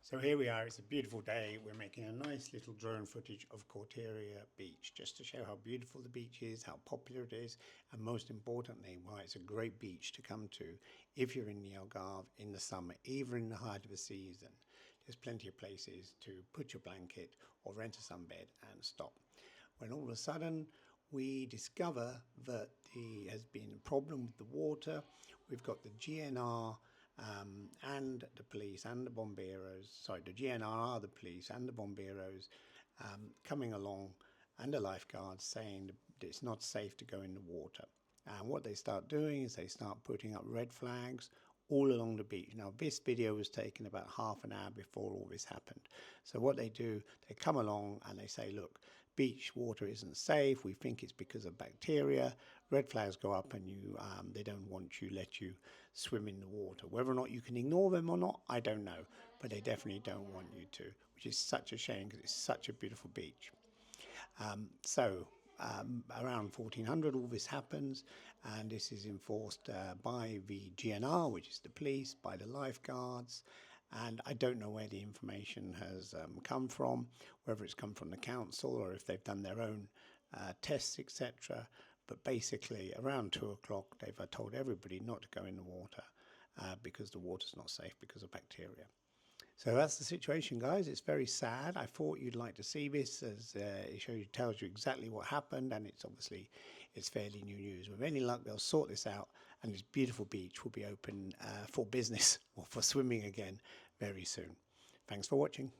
So here we are, it's a beautiful day. We're making a nice little drone footage of Quarteria Beach just to show how beautiful the beach is, how popular it is, and most importantly, why it's a great beach to come to if you're in the Algarve in the summer, even in the height of the season. There's plenty of places to put your blanket or rent a sunbed and stop. When all of a sudden we discover that there has been a problem with the water, we've got the GNR and the police and the bomberos, the GNR are the police and the bomberos coming along and the lifeguards saying that it's not safe to go in the water. And what they start doing is they start putting up red flags all along the beach. Now, this video was taken about half an hour before all this happened. So what they do, they come along and they say, look, beach water isn't safe. We think it's because of bacteria. Red flags go up and they don't let you swim in the water. Whether or not you can ignore them or not, I don't know. But they definitely don't want you to, which is such a shame because it's such a beautiful beach. Around 1400 all this happens, and this is enforced by the GNR, which is the police, by the lifeguards, and I don't know where the information has come from, whether it's come from the council or if they've done their own tests, etc. But basically around 2 o'clock they've told everybody not to go in the water because the water's not safe because of bacteria. So that's the situation, guys. It's very sad. I thought you'd like to see this as it tells you exactly what happened, and it's fairly new news. With any luck, they'll sort this out, and this beautiful beach will be open for business or for swimming again very soon. Thanks for watching.